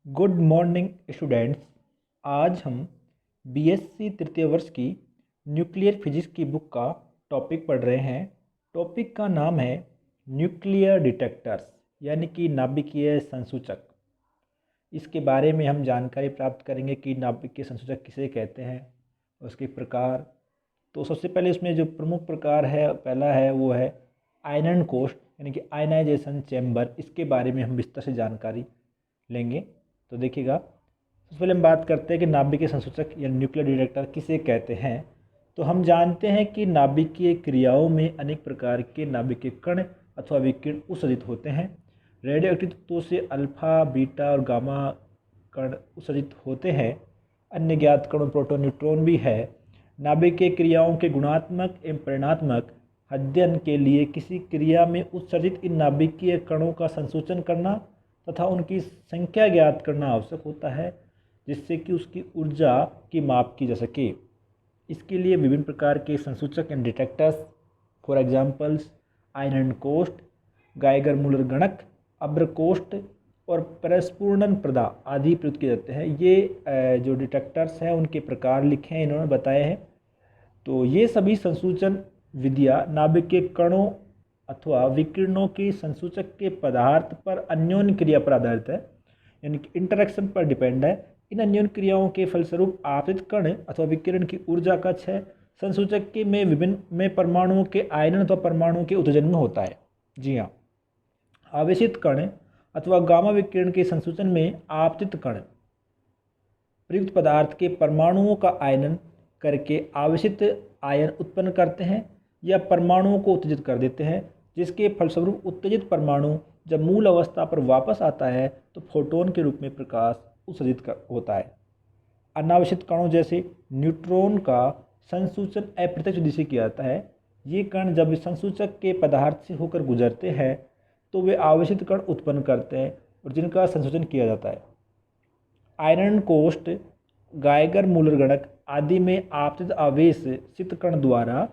Good morning students. आज हम BSc तृतीय वर्ष की न्यूक्लियर फिजिक्स की बुक का टॉपिक पढ़ रहे हैं। टॉपिक का नाम है न्यूक्लियर डिटेक्टर्स यानी कि नाभिकीय संसूचक। इसके बारे में हम जानकारी प्राप्त करेंगे कि नाभिकीय संसूचक किसे कहते हैं, उसके प्रकार। तो सबसे पहले इसमें जो प्रमुख प्रकार है, पहला है वो है आयनन कोष्ठ यानी कि आयनाइजेशन चैम्बर। इसके बारे में हम विस्तार से जानकारी लेंगे। तो देखिएगा, सबसे पहले हम बात करते हैं कि नाभिकीय संसूचक या न्यूक्लियर डिटेक्टर किसे कहते हैं। तो हम जानते हैं कि नाभिकीय क्रियाओं में अनेक प्रकार के नाभिकीय कण अथवा विकिरण उत्सर्जित होते हैं। रेडियो एक्टिव तत्वों से अल्फा, बीटा और गामा कण उत्सर्जित होते हैं। अन्य ज्ञात कणों प्रोटॉन, न्यूट्रॉन भी है। नाभिकीय क्रियाओं के गुणात्मक एवं परिमाणात्मक अध्ययन के लिए किसी क्रिया में उत्सर्जित इन नाभिकीय कणों का संसूचन करना तथा उनकी संख्या ज्ञात करना आवश्यक होता है, जिससे कि उसकी ऊर्जा की माप की जा सके। इसके लिए विभिन्न प्रकार के संसूचक एंड डिटेक्टर्स, फॉर एग्जांपल्स आयनन कोष्ठ, गाइगर मूलर गणक, अब्र कोष्ठ और परस्पूर्णन प्रदा आदि प्रयुक्त किए जाते हैं। ये जो डिटेक्टर्स हैं उनके प्रकार लिखे हैं, इन्होंने बताए हैं। तो ये सभी संसूचन विधियाँ नाभिकीय कणों अथवा विकिरणों के संसूचक के पदार्थ पर अन्योन्य क्रिया पर आधारित है, यानी कि इंटरेक्शन पर डिपेंड है। इन अन्योन्य क्रियाओं के फलस्वरूप आपतित कण अथवा विकिरण की ऊर्जा का क्षय संसूचक के में विभिन्न में परमाणुओं के आयनन अथवा परमाणुओं के उत्तेजन में होता है। जी हाँ, आवेशित कण अथवा गामा विकिरण के संसूचन में आपतित कण प्रयुक्त पदार्थ के परमाणुओं का आयनन करके आवेशित आयन उत्पन्न करते हैं या परमाणुओं को उत्तेजित कर देते हैं, जिसके फलस्वरूप उत्तेजित परमाणु जब मूल अवस्था पर वापस आता है तो फोटोन के रूप में प्रकाश उत्सर्जित होता है। अनावेशित कणों जैसे न्यूट्रॉन का संसूचन अप्रत्यक्ष विधि से किया जाता है। ये कण जब संसूचक के पदार्थ से होकर गुजरते हैं तो वे आवेशित कण उत्पन्न करते हैं और जिनका संसूचन किया जाता है। आयनन कोष्ठ, गाइगर मूलर गणक आदि में आपतित आवेश सित कण द्वारा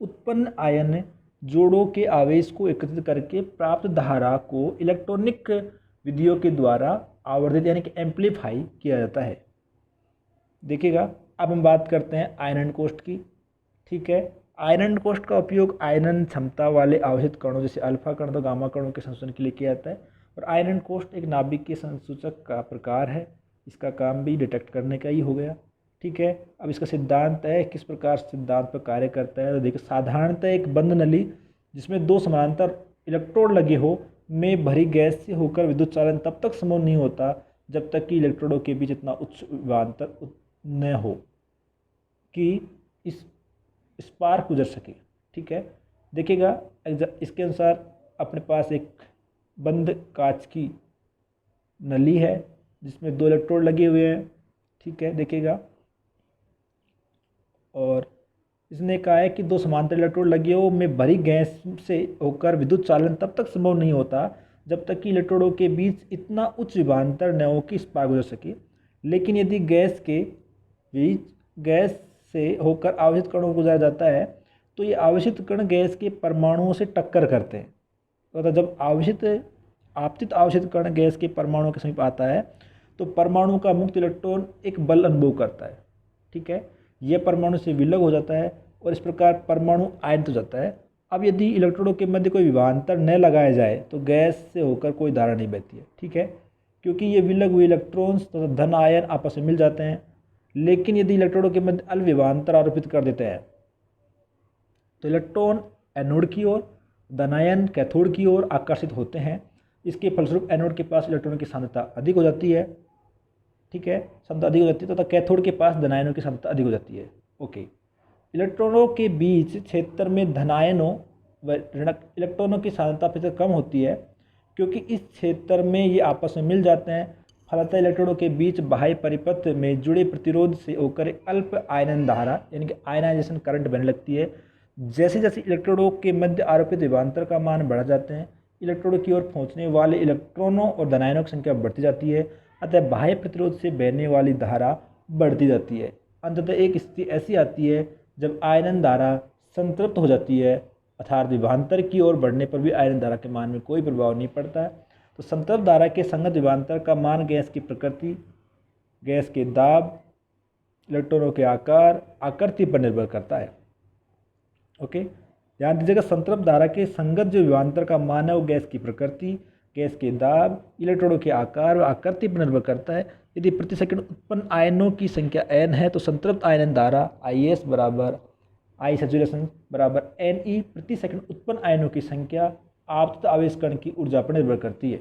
उत्पन्न आयन जोड़ों के आवेश को एकत्रित करके प्राप्त धारा को इलेक्ट्रॉनिक विधियों के द्वारा आवर्धित यानी कि एम्पलीफाई किया जाता है। देखिएगा, अब हम बात करते हैं आयनन कोष्ठ की। ठीक है, आयनन कोष्ठ का उपयोग आयनन क्षमता वाले आवेशित कणों जैसे अल्फा कण तो गामा कणों के संसूचन के लिए किया जाता है। और आयनन कोष्ठ एक नाभिकीय संसूचक का प्रकार है। इसका काम भी डिटेक्ट करने का ही हो गया। ठीक है, अब इसका सिद्धांत है, किस प्रकार सिद्धांत पर कार्य करता है। तो देखिए, साधारणतः एक बंद नली जिसमें दो समानांतर इलेक्ट्रोड लगे हो में भरी गैस से होकर विद्युत चालन तब तक संभव नहीं होता जब तक कि इलेक्ट्रोडों के बीच इतना उच्च विभवांतर न हो कि इस स्पार्क गुजर सके। ठीक है, देखिएगा, इसके अनुसार अपने पास एक बंद कांच की नली है जिसमें दो इलेक्ट्रोड लगे हुए हैं। ठीक है, देखिएगा, और इसने कहा है कि दो समांतर इलेक्ट्रोड लगे हो में भरी गैस से होकर विद्युत चालन तब तक संभव नहीं होता जब तक कि इलेक्ट्रोडों के बीच इतना उच्च विभवांतर न हो कि स्पार्क गुजर सके। लेकिन यदि गैस के बीच गैस से होकर आवेशित कणों को गुजरा जाता है तो ये आवेशित कण गैस के परमाणुओं से टक्कर करते हैं। तो जब आपतित आवेशित कण गैस के परमाणुओं के समीप आता है तो परमाणु का मुक्त इलेक्ट्रॉन एक बल अनुभव करता है। ठीक है, यह परमाणु से विलग हो जाता है और इस प्रकार परमाणु आयनित हो जाता है। अब यदि इलेक्ट्रोडों के मध्य कोई विभवांतर न लगाया जाए तो गैस से होकर कोई धारा नहीं बहती है। ठीक है, क्योंकि ये विलग हुए इलेक्ट्रॉन्स तथा धन आयन आपस में मिल जाते हैं। लेकिन यदि इलेक्ट्रोडों के मध्य अल्प विभवांतर आरोपित कर देते हैं तो इलेक्ट्रॉन एनोड की ओर, धनायन कैथोड की ओर आकर्षित होते हैं। इसके फलस्वरूप एनोड के पास इलेक्ट्रॉन की सांद्रता अधिक हो जाती है। ठीक है, सांद्रता अधिक हो जाती है तथा कैथोड के पास धनायनों की सांद्रता अधिक हो जाती है। ओके, इलेक्ट्रॉनों के बीच क्षेत्र में धनायनों व ऋणक इलेक्ट्रॉनों की सांद्रता अपेक्षाकृत कम होती है, क्योंकि इस क्षेत्र में ये आपस में मिल जाते हैं। फलतः इलेक्ट्रोडों के बीच बाह्य परिपथ में जुड़े प्रतिरोध से होकर एक अल्प आयनन धारा यानी कि आयनाइजेशन करंट बहने लगती है। जैसे जैसे इलेक्ट्रोडों के मध्य आरोपित विभवांतर का मान बढ़ जाते हैं, इलेक्ट्रोडों की ओर पहुंचने वाले इलेक्ट्रॉनों और धनायनों की संख्या बढ़ती जाती है। अतः बाह्य प्रतिरोध से बहने वाली धारा बढ़ती जाती है। अंततः एक स्थिति ऐसी आती है जब आयनन धारा संतृप्त हो जाती है, अर्थात विभवांतर की ओर बढ़ने पर भी आयनन धारा के मान में कोई प्रभाव नहीं पड़ता है। तो संतृप्त धारा के संगत विभवांतर का मान गैस की प्रकृति, गैस के दाब, इलेक्ट्रॉनों के आकार, आकृति पर निर्भर करता है। ओके, ध्यान दीजिएगा, संतृप्त धारा के संगत जो विभवांतर का मान है वो गैस की प्रकृति, गैस के दाब, इलेक्ट्रॉनों के आकार और आकृति पर निर्भर करता है। यदि प्रति सेकंड उत्पन्न आयनों की संख्या n है तो संतृप्त आयन धारा IS बराबर I सैचुरेशन बराबर NE प्रति सेकंड उत्पन्न आयनों की संख्या आपतित आवेश कण की ऊर्जा पर निर्भर करती है।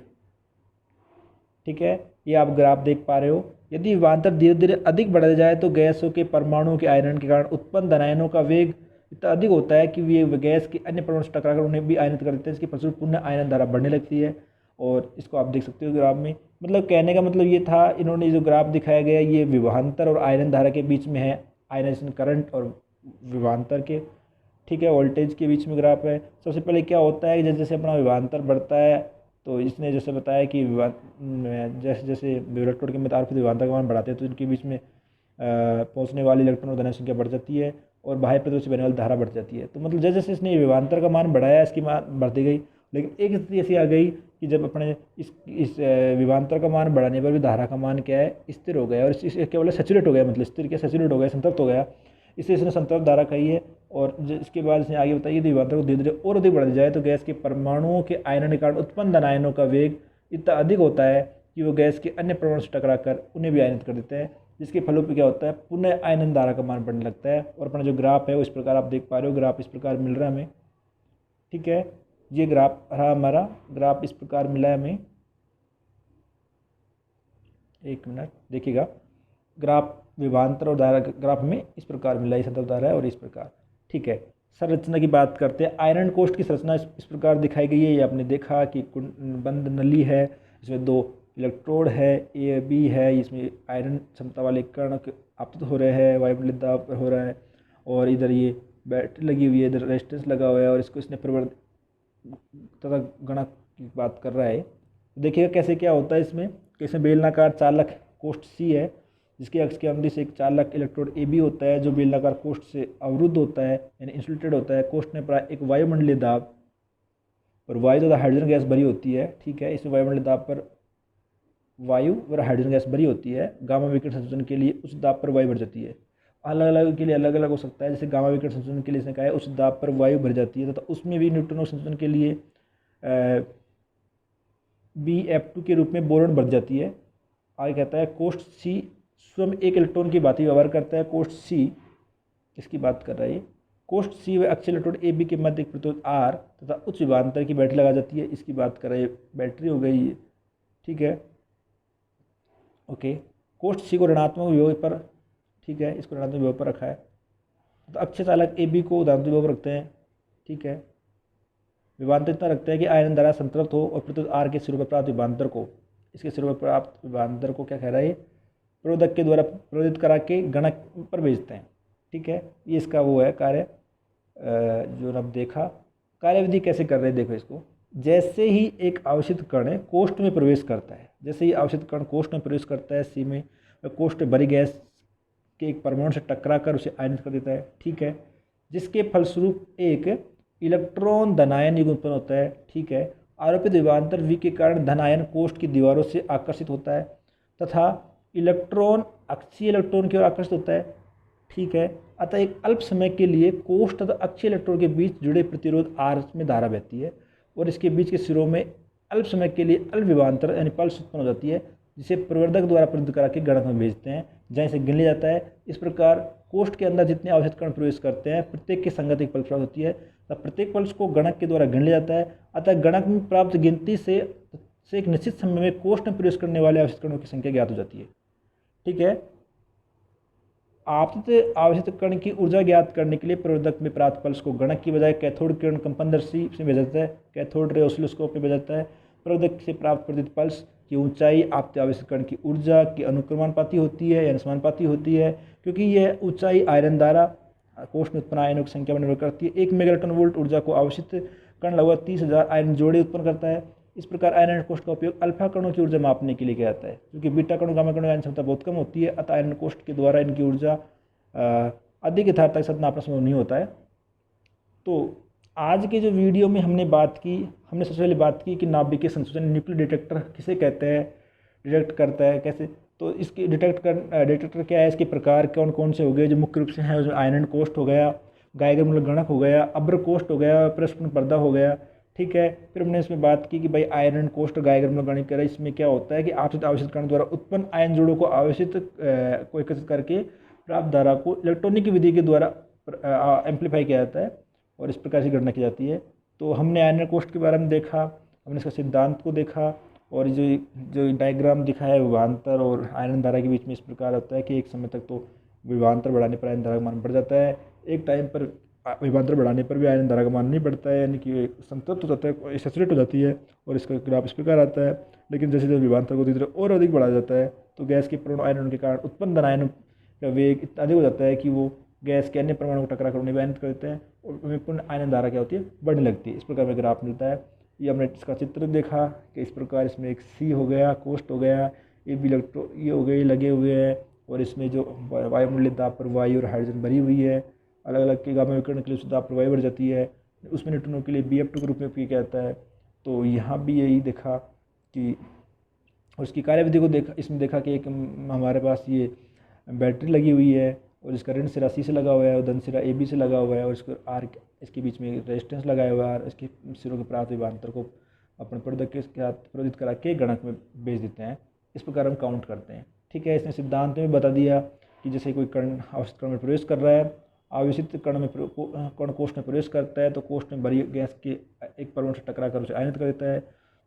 ठीक है, ये आप ग्राफ देख पा रहे हो। यदि विभवांतर धीरे धीरे अधिक बढ़ जाए तो गैसों के परमाणुओं के आयनन के कारण उत्पन्न धनायनों का वेग इतना अधिक होता है कि वे गैस के अन्य परमाणु से टकराकर उन्हें भी आयनित कर देते हैं। इसके फलस्वरूप पुनः आयनन धारा बढ़ने लगती है और इसको आप देख सकते हो ग्राफ में। मतलब कहने का मतलब ये था, इन्होंने जो ग्राफ दिखाया गया ये विभवांतर और आयनन धारा के बीच में है, आयनाइजेशन करंट और विभवांतर के, ठीक है, वोल्टेज के बीच में ग्राफ है। सबसे पहले क्या होता है कि जैसे जैसे अपना विभवांतर बढ़ता है तो इसने जैसे बताया कि जैसे जैसे इलेक्ट्रॉन के आरोपित विभवांतर का मान बढ़ाते हैं तो इनके बीच में पहुंचने वाली इलेक्ट्रॉन और धन संख्या बढ़ जाती है और बाह्य प्रतिरोध से बहने वाली धारा बढ़ जाती है। तो मतलब जैसे जैसे इसने विभवांतर का मान बढ़ाया इसकी मान बढ़ती गई, लेकिन एक स्थिति ऐसी आ गई कि जब अपने इस विभवांतर का मान बढ़ाने पर भी धारा का मान क्या है, स्थिर हो गया और इसके केवल सैचुरेट हो गया, मतलब स्थिर क्या सैचुरेट हो गया, संतृप्त हो गया, इससे इसने संतृप्त धारा कही है। और इसके बाद इसने आगे बताइए यदि विभवांतर को धीरे धीरे और अधिक बढ़ जाए तो गैस के परमाणुओं के आयनन के कारण उत्पन्न धन आयनों का वेग इतना अधिक होता है कि वो गैस के अन्य परमाणु से टकराकर उन्हें भी आयनित कर देते हैं, जिसके फलों पर क्या होता है, पुनः आयनन धारा का मान बढ़ने लगता है। और अपना जो ग्राफ है वो इस प्रकार आप देख पा रहे हो, ग्राफ इस प्रकार मिल रहा है हमें। ठीक है, ये ग्राफ रहा हमारा, ग्राफ इस प्रकार मिला है हमें। एक मिनट देखिएगा, ग्राफ विभवांतर और धारा ग्राफ में इस प्रकार मिला है, संतृप्त धारा है और इस प्रकार। ठीक है, संरचना की बात करते हैं। आयरन कोष्ठ की संरचना इस प्रकार दिखाई गई है। ये आपने देखा कि बंद नली है, इसमें 2 इलेक्ट्रोड है, A B है, इसमें आयरन क्षमता वाले कण आपतित हो रहे हैं, वायुमंडलीय दाब पर हो रहा है, और इधर ये बैटरी लगी हुई है, इधर रेजिस्टेंस लगा हुआ है और इसको इसने परिवर्तित तथा गणक की बात कर रहा है। देखिएगा कैसे क्या होता है इसमें, कैसे बेलनाकार चालक कोष्ठ C है जिसके अक्ष के अमरी से एक चालक इलेक्ट्रोड AB होता है जो बेलनाकार कोष्ठ से अवरुद्ध होता है यानी इंसुलेटेड होता है। कोष्ठ में प्राय एक वायुमंडलीय दाब और वायु तथा हाइड्रोजन गैस भरी होती है। ठीक है, इस वायुमंडलीय दाब पर वायु और हाइड्रोजन गैस भरी होती है। गामा विकिरण संशोधन के लिए उस दाब पर वायु भर जाती है। अलग अलग के लिए अलग अलग हो सकता है, जैसे गामा विकिरण संशोधन के लिए इसने कहा है उस दाब पर वायु भर जाती है तथा उसमें भी न्यूट्रॉनों संशोधन के लिए BF2 के रूप में बोरॉन भर जाती है। आगे कहता है कोष्ठ C स्वयं एक इलेक्ट्रॉन की भांति व्यवहार करता है। कोष्ठ C इसकी बात कर रहा है। कोष्ठ C व अक्षीय इलेक्ट्रोड AB के मध्य एक प्रतिरोध R तथा उच्च विभवांतर की बैटरी लगा जाती है, इसकी बात कर रहा है। बैटरी हो गई, ठीक है, ओके। कोष्ठ C को ऋणात्मक विभव पर, ठीक है, इसको ऋणात्मक विभव पर रखा है। तो अक्षय चालक AB को धनात्मक विभव पर रखते हैं। ठीक है, विभवांतर इतना रखते हैं कि आयरन द्वारा संतृप्त हो और प्रतिरोध R के सिरों पर प्राप्त विभवांतर को, इसके सिरों पर प्राप्त विभवांतर को क्या कह रहा है, प्रोदक के द्वारा प्रेरित करा के गणक पर भेजते हैं। ठीक है, ये इसका वो है कार्य जो अब देखा। कार्यविधि कैसे कर रहे हैं देखो इसको। जैसे ही एक अवशिष्ट कण कोष्ठ में प्रवेश करता है, जैसे ही अवशिष्ट कण कोष्ठ में प्रवेश करता है C में, वह कोष्ठ भरी गैस के एक परमाणु से टकरा कर उसे आयनित कर देता है। ठीक है, जिसके फलस्वरूप एक इलेक्ट्रॉन धनायन युग्म उत्पन्न होता है। ठीक है, आरोपित विभवांतर V के कारण धनायन कोष्ठ की दीवारों से आकर्षित होता है तथा इलेक्ट्रॉन अक्षीय इलेक्ट्रॉन की ओर आकर्षित होता है। ठीक है, अतः एक अल्प समय के लिए कोष्ठ तथा अक्षीय इलेक्ट्रॉन के बीच जुड़े प्रतिरोध R में धारा बहती है और इसके बीच के सिरों में अल्प समय के लिए अल्प विभवांतर यानी पल्स उत्पन्न हो जाती है, जिसे प्रवर्धक द्वारा प्रयुक्त करा के गणक में भेजते हैं जहाँ इसे गिन लिया जाता है। इस प्रकार कोष्ठ के अंदर जितने अवशिष्ट कण प्रवेश करते हैं प्रत्येक की संगत एक पल्स प्राप्त होती है तब प्रत्येक पल्स को गणक के द्वारा गिन लिया जाता है। अतः गणक में प्राप्त गिनती से एक निश्चित समय में कोष्ठ में प्रवेश करने वाले अवशिष्ट कणों की संख्या ज्ञात हो जाती है। ठीक है, आपतित अवशिष्ट कण की ऊर्जा ज्ञात करने के लिए प्रवर्धक में प्राप्त पल्स को गणक की बजाय कैथोड किरण कंपनदर्शी से भेजा जाता है, कैथोड रे ऑसिलोस्कोप में भेजा जाता है। प्रवर्धक से प्राप्त प्रतित पल्स की ऊंचाई आपतित अवशिष्ट कण की ऊर्जा की अनुक्रमानुपाती होती है या समानुपाती होती है, क्योंकि यह ऊंचाई आयरन द्वारा कोष्ठ में उत्पन्न आयनों की संख्या पर निर्भर करती है। 1 मेगाटन वोल्ट ऊर्जा को अवशिष्ट कण लगभग 30,000 आयरन जोड़े उत्पन्न करता है। इस प्रकार आयरन कोष्ठ का उपयोग अल्फा कणों की ऊर्जा मापने के लिए किया जाता है, क्योंकि बीटा कणों गामा कणों की आयन क्षमता बहुत कम होती है, अतः आयरन कोष्ठ के द्वारा इनकी ऊर्जा अधिक यथार्थता के साथ नापना संभव नहीं होता है। तो आज के जो वीडियो में हमने सबसे पहले बात की कि नाभिकीय संसूचन न्यूक्लियर डिटेक्टर किसे कहते हैं, डिटेक्ट करता है कैसे। तो इसकी डिटेक्टर क्या है, इसके प्रकार कौन कौन से हो गए जो मुख्य रूप से हैं, उसमें आयनन कोष्ठ हो गया, गाइगर मूलक गणक हो गया, अभ्र कोष्ठ हो गया, प्रस्फुटन पर्दा हो गया। ठीक है, फिर हमने इसमें बात की कि भाई आयरन कोष्ठ और गाइगर मूलक गणक है, इसमें क्या होता है कि आपसित आवेशित कण द्वारा उत्पन्न आयन जोड़ों को आवेशित को एकत्रित करके प्राप्त धारा को इलेक्ट्रॉनिक की विधि के द्वारा एम्पलीफाई किया जाता है और इस प्रकार से गणना की जाती है। तो हमने आयनन कोष्ठ के बारे में देखा, हमने इसका सिद्धांत को देखा, और जो जो डायग्राम दिखाया है विभवांतर और आयनन धारा के बीच में इस प्रकार होता है कि एक समय तक तो विभवांतर बढ़ाने पर आयनन धारा का मान बढ़ जाता है, एक टाइम पर विभवांतर बढ़ाने पर भी आयनन धारा का मान नहीं बढ़ता है, यानी कि संतृप्त हो जाता है, सैचुरेट हो जाती है, और इसका ग्राफ इस प्रकार आता है। लेकिन जैसे जैसे विभवांतर को धीरे धीरे और अधिक बढ़ा जाता है तो गैस के परमाणु आयनन के कारण उत्पन्न धन आयनों का वेग इतना अधिक हो जाता है कि वो गैस के अन्य परमाणु को टकरा कर उन्हें आयनित कर देते हैं और पूर्ण आयनन धारा क्या होती है, बढ़ने लगती है। इस प्रकार में ग्राफ मिलता है। ये हमने इसका चित्र देखा कि इस प्रकार इसमें एक सी हो गया, कोष्ठ हो गया, ये भी ये हो गए लगे हुए हैं, और इसमें जो वायुमंडलीय दाब पर वायु और हाइड्रोजन भरी हुई है, अलग अलग के गामा विकिरण के लिए दाब पर वायु बढ़ जाती है, उसमें न्यूट्रॉनों के लिए BF2 के रूप में उपयोग किया जाता है। तो यहाँ भी यही देखा कि उसकी कार्यविधि को देखा, इसमें देखा कि एक हमारे पास ये बैटरी लगी हुई है और इसका ऋण सिरा C से लगा हुआ है और धन सिरा AB से लगा हुआ है, और इसको R इसके बीच में रेजिस्टेंस लगाया हुआ है, और इसके सिरों के प्राप्त विभवांतर को अपने प्रोडक्ट के साथ प्रोदित करा के गणक में भेज देते हैं। इस प्रकार हम काउंट करते हैं। ठीक है, इसने सिद्धांत में बता दिया कि जैसे कोई कण आवेशित कण में प्रवेश कर रहा है, आवेशित कण कोष्ठ में प्रवेश करता है तो कोष्ठ में भरी गैस के एक परमाणु से टकरा कर उसे आयनित कर देता है,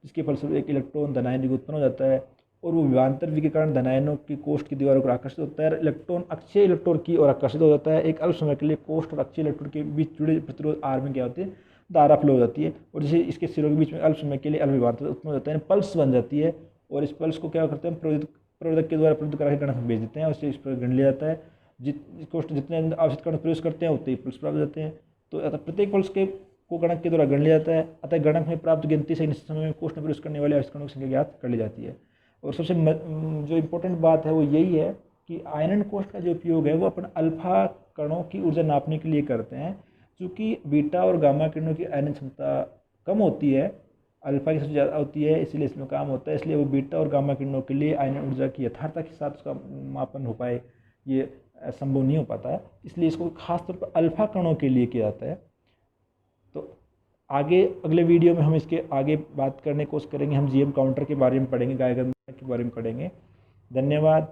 जिसके फलस्वरूप एक इलेक्ट्रॉन धनायन युग्म उत्पन्न हो जाता है, और वो विभवांतर विधि के कारण धनायनों की कोष्ठ की दीवारों पर आकर्षित होता है, इलेक्ट्रॉन अक्षीय इलेक्ट्रॉन की ओर आकर्षित हो जाता है। एक अल्प समय के लिए कोष्ठ और अक्षीय इलेक्ट्रॉन के बीच जुड़े प्रतिरोध R में क्या होती है, धारा फ्लो हो जाती है, और जैसे इसके सिरों के बीच में अल्प समय के लिए अल्प विभवांतर उत्पन्न हो जाता है, पल्स बन जाती है, और इस पल्स को क्या करते हैं, प्रवर्धक के द्वारा प्रवृत्त करा के गणक में भेज देते हैं, उससे इस पर गण लिया जाता है। कोष्ठ जितने आवश्यक कण प्रवेश करते हैं उतने ही पल्स प्राप्त हो जाते हैं। तो अतः प्रत्येक पल्स को गणक के द्वारा गण लिया जाता है। अतः गणक में प्राप्त गिनती से निश्चित समय में कोष्ठ में प्रवेश करने वाले आवश्यक कणों की संख्या ज्ञात कर ली जाती है। और सबसे जो इम्पोर्टेंट बात है वो यही है कि आयनन कोष्ठ का जो उपयोग है वो अपन अल्फा कणों की ऊर्जा नापने के लिए करते हैं। चूँकि बीटा और गामा किरणों की आयनन क्षमता कम होती है, अल्फा की सबसे ज़्यादा होती है, इसलिए इसमें काम होता है, इसलिए वो बीटा और गामा किरणों के लिए आयनन ऊर्जा की यथार्थता के साथ उसका मापन हो पाए ये संभव नहीं हो पाता है, इसलिए इसको खासतौर पर अल्फा कणों के लिए किया जाता है। तो आगे अगले वीडियो में हम इसके आगे बात करने की कोशिश करेंगे, हम GM काउंटर के बारे में पढ़ेंगे, गाइगर के बारे में पढ़ेंगे। धन्यवाद।